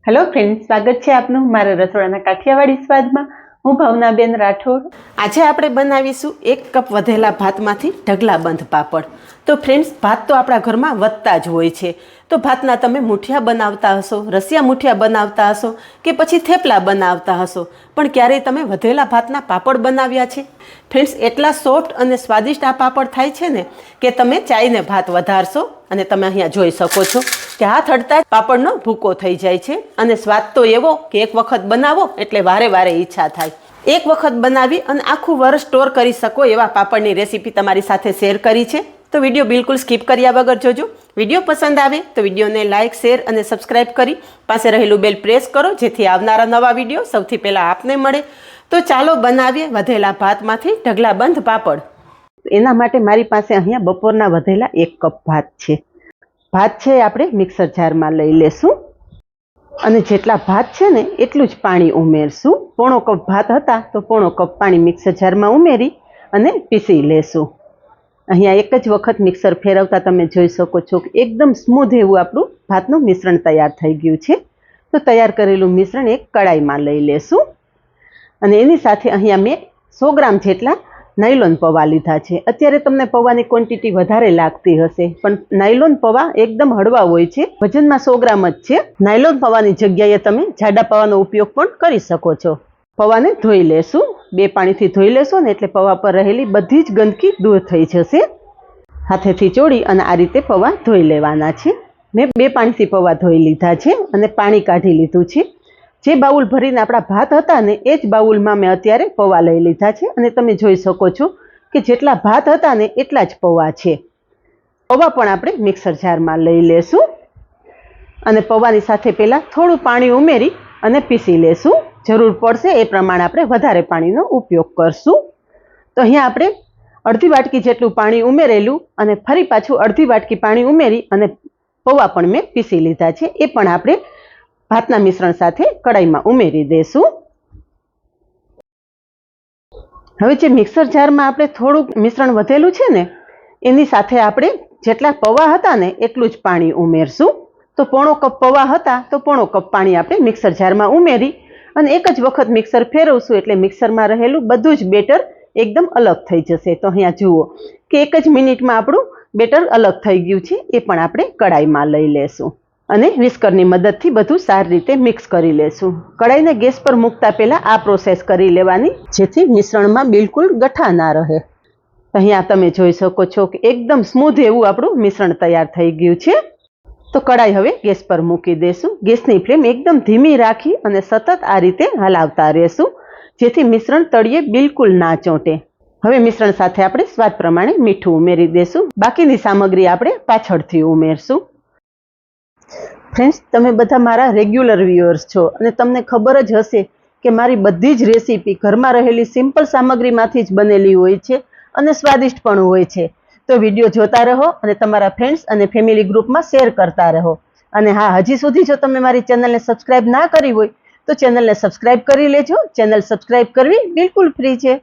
Hello friends, स्वागत है आपनु मारा रसोड़ाना काठियावाड़ी स्वादमां। હું ભાવનાબેન રાઠોડ। આજે આપણે બનાવીશું 1 કપ વધેલા ભાતમાંથી ઢગલાબંધ પાપડ। તો ફ્રેન્ડ્સ, ભાત તો આપણા ઘરમાં વધતા જ હોય છે। તો ભાતના તમે મુઠિયા બનાવતા હશો, રસિયા મુઠિયા બનાવતા હશો કે પછી થેપલા બનાવતા હશો, પણ ક્યારેય તમે વધેલા ભાતના પાપડ બનાવ્યા છે? ફ્રેન્ડ્સ, એટલા સોફ્ટ અને સ્વાદિષ્ટ આ પાપડ થાય છે ને કે તમે ચાઈને ભાત વધારશો અને તમે અહીંયા જોઈ શકો છો કે હાથ અડતા જ પાપડનો ભૂકો થઈ જાય છે અને સ્વાદ તો એવો કે એક વખત બનાવો એટલે વારે વારે ઈચ્છા થાય। એક વખત બનાવી અને આખું વર્ષ સ્ટોર કરી શકો એવા પાપડની રેસીપી તમારી સાથે શેર કરી છે। તો વિડીયો બિલકુલ સ્કીપ કર્યા વગર જોજો। વિડીયો પસંદ આવે તો વિડીયોને લાઇક, શેર અને સબસ્ક્રાઇબ કરી પાસે રહેલું બેલ પ્રેસ કરો જેથી આવનારા નવા વિડીયો સૌથી પહેલાં આપને મળે। તો ચાલો બનાવીએ વધેલા ભાતમાંથી ઢગલાબંધ પાપડ। એના માટે મારી પાસે અહીંયા બપોરના વધેલા 1 કપ ભાત છે। ભાત છે આપણે મિક્સર જારમાં લઈ લેશું અને જેટલા ભાત છે ને એટલું જ પાણી ઉમેરશું। પોણો કપ ભાત હતા તો પોણો કપ પાણી મિક્સર જારમાં ઉમેરી અને પીસી લેશું। અહીંયા એક જ વખત મિક્સર ફેરવતા તમે જોઈ શકો છો કે એકદમ સ્મૂધ એવું આપણું ભાતનું મિશ્રણ તૈયાર થઈ ગયું છે। તો તૈયાર કરેલું મિશ્રણ એક કડાઈમાં લઈ લેશું અને એની સાથે અહીંયા મેં 100 ગ્રામ જેટલા નાયલોન પૌવા લીધા છે। અત્યારે તમને પૌવાની ક્વોન્ટિટી વધારે લાગતી હશે, પણ નાયલોન પૌવા એકદમ હળવા હોય છે, વજનમાં 100 ગ્રામ જ છે। નાયલોન પૌવાની જગ્યાએ તમે જાડા પૌવાનો ઉપયોગ પણ કરી શકો છો। પૌવાને ધોઈ લેશું, 2 પાણીથી ધોઈ લેશો ને એટલે પૌવા પર રહેલી બધી જ ગંદકી દૂર થઈ જશે। હાથેથી ચોળી અને આ રીતે પૌવા ધોઈ લેવાના છે। મેં 2 પાણીથી પૌવા ધોઈ લીધા છે અને પાણી કાઢી લીધું છે। જે બાઉલ ભરીને આપણા ભાત હતા ને એ જ બાઉલમાં મેં અત્યારે પૌવા લઈ લીધા છે અને તમે જોઈ શકો છો કે જેટલા ભાત હતા ને એટલા જ પૌવા છે। પૌવા પણ આપણે મિક્સર જારમાં લઈ લેશું અને પૌવાની સાથે પહેલાં થોડું પાણી ઉમેરી અને પીસી લેશું। જરૂર પડશે એ પ્રમાણે આપણે વધારે પાણીનો ઉપયોગ કરશું। તો અહીંયા આપણે અડધી વાટકી જેટલું પાણી ઉમેરેલું અને ફરી પાછું અડધી વાટકી પાણી ઉમેરી અને પૌવા પણ મેં પીસી લીધા છે। એ પણ આપણે ભાતના મિશ્રણ સાથે કડાઈમાં ઉમેરી દેશું। હવે જે મિક્સર જારમાં આપણે થોડુંક મિશ્રણ વધેલું છે ને એની સાથે આપણે જેટલા પૌવા હતા ને એટલું જ પાણી ઉમેરશું। તો પોણો કપ પૌવા હતા તો પોણો કપ પાણી આપણે મિક્સર જારમાં ઉમેરી અને એક જ વખત મિક્સર ફેરવશું એટલે મિક્સરમાં રહેલું બધું જ બેટર એકદમ અલગ થઈ જશે। તો અહીંયા જુઓ કે એક જ મિનિટમાં આપણું બેટર અલગ થઈ ગયું છે। એ પણ આપણે કડાઈમાં લઈ લેશું અને વિસ્કરની મદદથી બધું સારી રીતે મિક્સ કરી લેશું। કડાઈને ગેસ પર મૂકતા પહેલાં આ પ્રોસેસ કરી લેવાની જેથી મિશ્રણમાં બિલકુલ ગઠ્ઠા ના રહે। અહીંયા તમે જોઈ શકો છો કે એકદમ સ્મૂધ એવું આપણું મિશ્રણ તૈયાર થઈ ગયું છે। તો કડાઈ હવે ગેસ પર મૂકી દેશું। ગેસની ફ્લેમ એકદમ ધીમી રાખી અને સતત આ રીતે હલાવતા રહેશું જેથી મિશ્રણ તળિયે બિલકુલ ના ચોંટે। હવે મિશ્રણ સાથે આપણે સ્વાદ પ્રમાણે મીઠું ઉમેરી દેશું। બાકીની સામગ્રી આપણે પાછળથી ઉમેરશું। ફ્રેન્ડ્સ, તમે બધા મારા રેગ્યુલર વ્યુઅર્સ છો અને તમને ખબર જ હશે કે મારી બધી જ રેસીપી ઘરમાં રહેલી સિમ્પલ સામગ્રીમાંથી જ બનેલી હોય છે અને સ્વાદિષ્ટ પણ હોય છે। તો વિડીયો જોતા રહો અને તમારા ફ્રેન્ડ્સ અને ફેમિલી ગ્રુપમાં શેર કરતા રહો। અને હા, હજી સુધી જો તમે મારી ચેનલને સબસ્ક્રાઇબ ના કરી હોય તો ચેનલને સબસ્ક્રાઇબ કરી લેજો। ચેનલ સબસ્ક્રાઇબ કરવી બિલકુલ ફ્રી છે।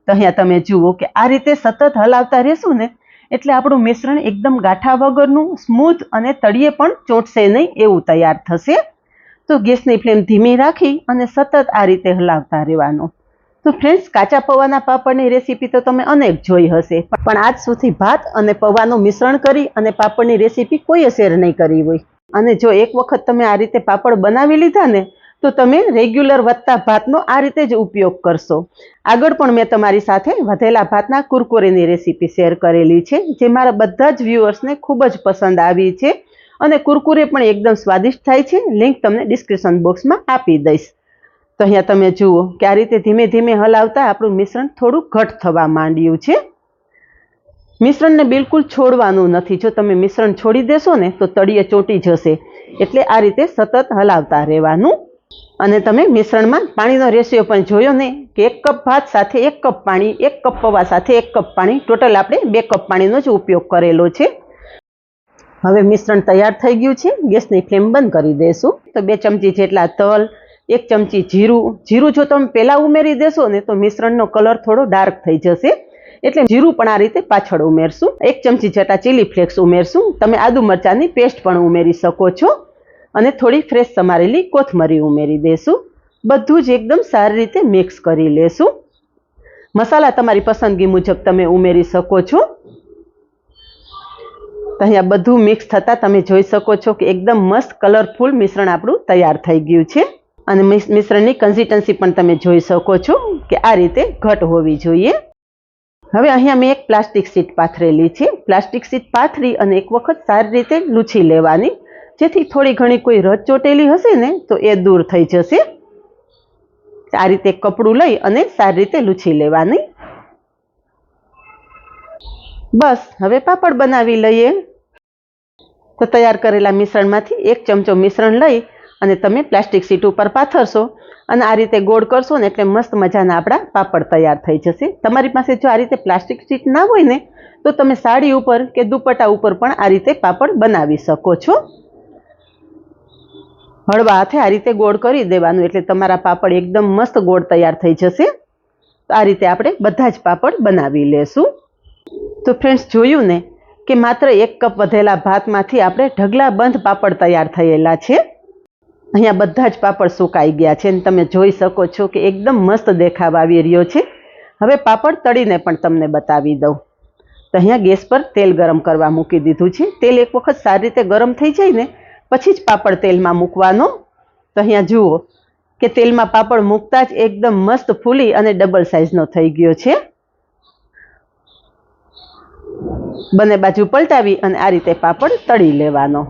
તો અહીંયા તમે જુઓ કે આ રીતે સતત હલાવતા રહેશું ને એટલે આપણું મિશ્રણ એકદમ ગાંઠા વગરનું સ્મૂથ અને તળિયે પણ ચોંટશે નહીં એવું તૈયાર થશે। તો ગેસની ફ્લેમ ધીમી રાખી અને સતત આ રીતે હલાવતા રહેવાનું। તો ફ્રેન્ડ્સ, કાચા પૌવાના પાપડની રેસીપી તો તમે અનેક જોઈ હશે, પણ આજ સુધી ભાત અને પૌવાનું મિશ્રણ કરી અને પાપડની રેસીપી કોઈએ શેર નહીં કરી હોય। અને જો એક વખત તમે આ રીતે પાપડ બનાવી લીધા ને તો તમે રેગ્યુલર વધતા ભાતનો આ રીતે જ ઉપયોગ કરશો। આગળ પણ મેં તમારી સાથે વધેલા ભાતના કુરકુરેની રેસીપી શેર કરેલી છે જે મારા બધા જ વ્યુઅર્સને ખૂબ જ પસંદ આવી છે અને કુરકુરે પણ એકદમ સ્વાદિષ્ટ થાય છે। લિંક તમને ડિસ્ક્રિપ્શન બોક્સમાં આપી દઈશ। તો અહીંયા તમે જુઓ કે આ રીતે ધીમે ધીમે હલાવતા આપણું મિશ્રણ થોડું ઘટ થવા માંડ્યું છે। મિશ્રણને બિલકુલ છોડવાનું નથી। જો તમે મિશ્રણ છોડી દેશો ને તો તળિયે ચોંટી જશે, એટલે આ રીતે સતત હલાવતા રહેવાનું। અને તમે મિશ્રણમાં પાણીનો રેશિયો પણ જોયો ને કે 1 કપ ભાત સાથે 1 કપ પાણી, 1 કપ પૌવા સાથે 1 કપ પાણી, ટોટલ આપણે 2 કપ પાણીનો જ ઉપયોગ કરેલો છે। હવે મિશ્રણ તૈયાર થઈ ગયું છે। ગેસની ફ્લેમ બંધ કરી દેશું। તો 2 ચમચી જેટલા તલ, 1 ચમચી જીરું જો તમે પહેલાં ઉમેરી દેશો ને તો મિશ્રણનો કલર થોડો ડાર્ક થઈ જશે, એટલે જીરું પણ આ રીતે પાછળ ઉમેરશું। 1 ચમચી જેટલા ચીલી ફ્લેક્સ ઉમેરશું। તમે આદુ મરચાંની પેસ્ટ પણ ઉમેરી શકો છો। અને થોડી ફ્રેશ સમારેલી કોથમરી ઉમેરી દેશું. બધું જ એકદમ સારી રીતે મિક્સ કરી લેશું. મસાલા તમારી પસંદગી મુજબ તમે ઉમેરી શકો છો. તો અહીંયા બધું મિક્સ થતાં તમે જોઈ શકો છો કે એકદમ મસ્ત કલરફુલ મિશ્રણ આપણું તૈયાર થઈ ગયું છે. અને મિશ્રણની કન્સિસ્ટન્સી પણ તમે જોઈ શકો છો કે આ રીતે ઘટ હોવી જોઈએ. હવે અહીંયા મેં એક પ્લાસ્ટિક શીટ પાથરેલી છે. પ્લાસ્ટિક શીટ પાથરી અને એક વખત સારી રીતે લૂછી લેવાની, જેથી થોડી ઘણી કોઈ રચ ચોટેલી હશે ને તો એ દૂર થઈ જશે. આ રીતે કપડું લઈ અને સારી રીતે લૂછી લેવાની. બસ હવે પાપડ બનાવી લઈએ. તો તૈયાર કરેલા મિશ્રણમાંથી 1 ચમચો મિશ્રણ લઈ અને તમે પ્લાસ્ટિક શીટ ઉપર પાથરશો અને આ રીતે ગોળ કરશો ને એટલે મસ્ત મજાના આપણા પાપડ તૈયાર થઈ જશે. તમારી પાસે જો આ રીતે પ્લાસ્ટિક શીટ ના હોય ને તો તમે સાડી ઉપર કે દુપટ્ટા ઉપર પણ આ રીતે પાપડ બનાવી શકો છો. હળવા હાથે આ રીતે ગોળ કરી દેવાનું એટલે તમારા પાપડ એકદમ મસ્ત ગોળ તૈયાર થઈ જશે. તો આ રીતે આપણે બધા જ પાપડ બનાવી લેશું. તો ફ્રેન્ડ્સ, જોયું ને કે માત્ર 1 કપ વધેલા ભાતમાંથી આપણે ઢગલાબંધ પાપડ તૈયાર થયેલા છે. અહીંયા બધા જ પાપડ સુકાઈ ગયા છે અને તમે જોઈ શકો છો કે એકદમ મસ્ત દેખાવ આવી રહ્યો છે. હવે પાપડ તળીને પણ તમને બતાવી દઉં. તો અહીંયા ગેસ પર તેલ ગરમ કરવા મૂકી દીધું છે. તેલ એક વખત સારી રીતે ગરમ થઈ જાય ને પછી જ પાપડ તેલમાં મૂકવાનો. તો અહીંયા જુઓ કે તેલમાં પાપડ મૂકતા જ એકદમ મસ્ત ફૂલી અને ડબલ સાઇઝનો થઈ ગયો છે. બંને બાજુ પલટાવી અને આ રીતે પાપડ તળી લેવાનો.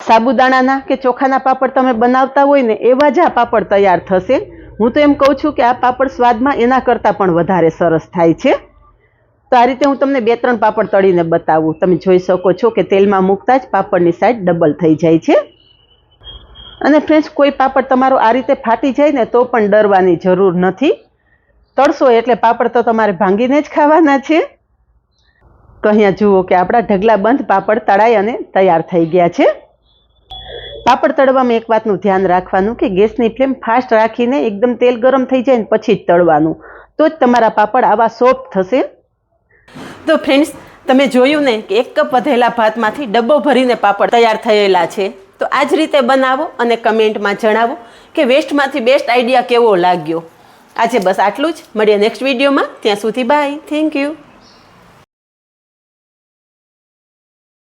સાબુદાણાના કે ચોખાના પાપડ તમે બનાવતા હોય ને એવા જ આ પાપડ તૈયાર થશે. હું તો એમ કહું છું કે આ પાપડ સ્વાદમાં એના કરતાં પણ વધારે સરસ થાય છે. તો આ રીતે હું તમને 2-3 પાપડ તળીને બતાવું. તમે જોઈ શકો છો કે તેલમાં મૂકતા જ પાપડની સાઈડ ડબલ થઈ જાય છે. અને ફ્રેન્ડ્સ, કોઈ પાપડ તમારો આ રીતે ફાટી જાય ને તો પણ ડરવાની જરૂર નથી. તળશો એટલે પાપડ તો તમારે ભાંગીને જ ખાવાના છે. તો અહીંયા જુઓ કે આપણા ઢગલાબંધ પાપડ તળાઈ અને તૈયાર થઈ ગયા છે. પાપડ તળવામાં એક વાતનું ધ્યાન રાખવાનું કે ગેસની ફ્લેમ ફાસ્ટ રાખીને એકદમ તેલ ગરમ થઈ જાય ને પછી જ તળવાનું. તો જ તમારા પાપડ આવા સોફ્ટ થશે. તો ફ્રેન્ડ્સ, તમે જોયું ને કે 1 કપ વધેલા ભાતમાંથી ડબ્બો ભરીને પાપડ તૈયાર થયેલા છે. તો આ જ રીતે બનાવો અને કમેન્ટમાં જણાવો કે વેસ્ટમાંથી બેસ્ટ આઈડિયા કેવો લાગ્યો. આજે બસ આટલું જ. મળીએ નેક્સ્ટ વિડીયોમાં. ત્યાં સુધી બાય. Thank you.